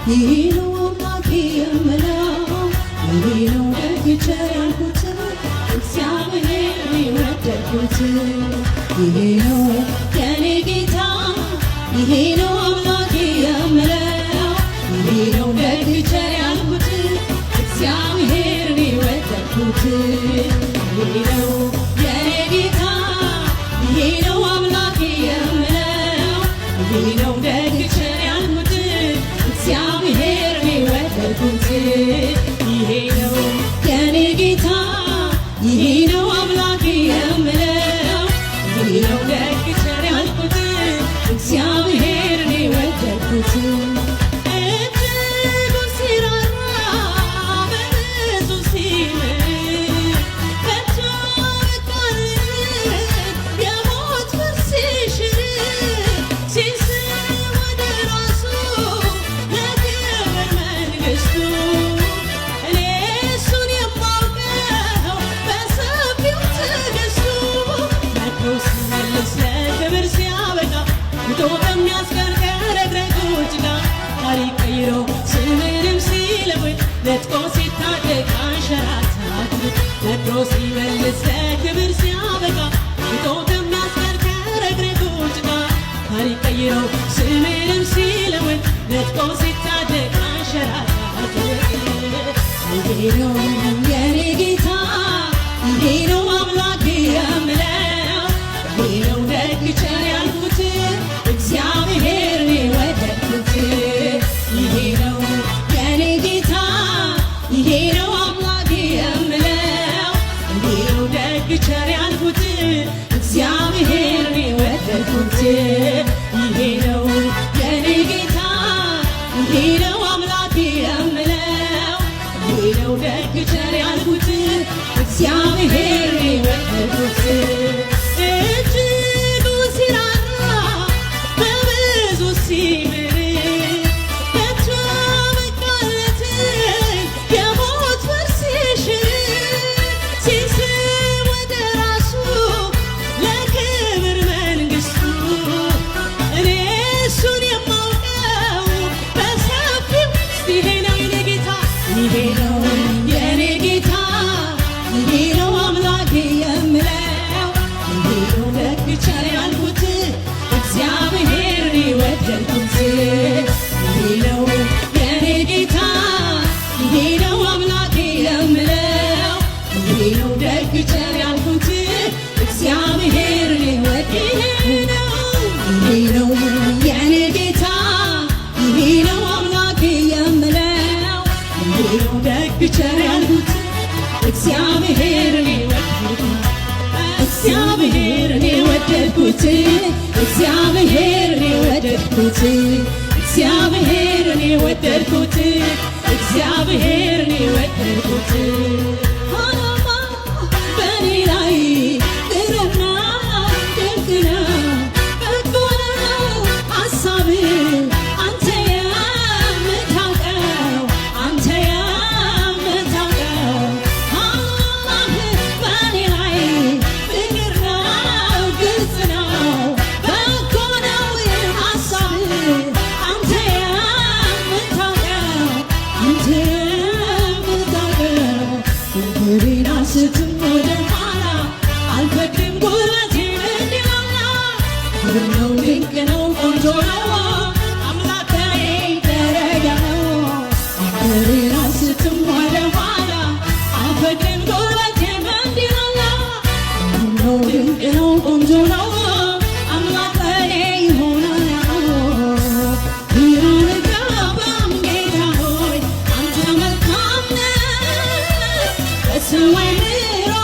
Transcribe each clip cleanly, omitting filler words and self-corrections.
ይሄነው አምላኬ የምለው ይሄነው ደግቼ ያልኩት እግዚአብሔር የወደድኩት ይሄነው የኔ ጌታ ይሄነው አምላኬ የምለው ይሄነው ደግቼ ያልኩት እግዚአብሔር የወደድኩት ይሄነው የኔ ጌታ ይሄነው አምላኬ የምለው ይሄነው ደግቼ ያልኩት እግዚአብሔር የወደድኩት ይሄነው የኔ ጌታ ይሄነው አምላኬ የምለው ይሄነው ደግቼ ያልኩት እግዚአብሔር የወደድኩት ነጥቆ ሲታደግ አንሸራታት ነጥሮ ሲመልስ ለክብር ሲያበቃ ጦት የሚያስከርከር እግረኞች ጋር ታሪክ ቀይሮ ስምንም ሲለውጥ ነጥቆ ሲታደግ አንሸራታት ይሄ ነው የኔ ጌታ ይሄ ነው አምላኬ የምለው ይሄ ነው ደግቼ ያልኩት እግዚአብሔር የወደድኩት ይሄ ነው የኔ ጌታ ይሄ ነው አምላኬ የምለው ይሄ ነው ደግቼ ያልኩት እግዚአብሔር የወደድኩት ይሄ ነው የኔ ጌታ ይሄ ነው አምላኬ የምለው ይሄ ነው ደግቼ ያልኩት እግዚአብሔር የወደድኩት እጅጉ ሲራራ በብዙ ሲምር እግዚአብሔርን የወደድኩት እግዚአብሔርን የወደድኩት እግዚአብሔርን የወደድኩት እግዚአብሔርን የወደድኩት አላማ በኔ ላይ ጥሩና ድንቅ ነው በጎ ነው ሐሳብህ አንተ የምታውቀው አንተ የምታውቀው አላማህ በኔ ላይ ፍቅር ነው ግልጽ ነው በጎ ነው ሐሳብህ አንተ የምታውቀው አንተ የምታውቀው ፍቅሬን አልስትም ወደ ኋላ አልፈቅድም ጉልበቴን እንዲላላ ክብር ነው ድንቅ ነው ቆንጆ ነው አምላኬ ደረጃ ነው ፍቅሬን አልስትም ወደ ኋላ አልፈቅድም ጉልበቴን እንዲላላ ክብር ነው ድንቅ ነው ቆንጆ ነው አምላኬ ይሆናል ግራ ልገባም ጌታ ሆይ አንተ መልካም ነህ በሰማይ ምድር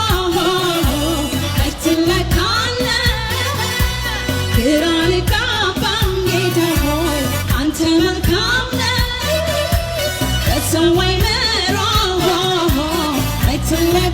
ትለካለህ ግራ ልገባም ጌታ ሆይ አንተ መልካም ነህ በሰማይ ምድር ትለካለህ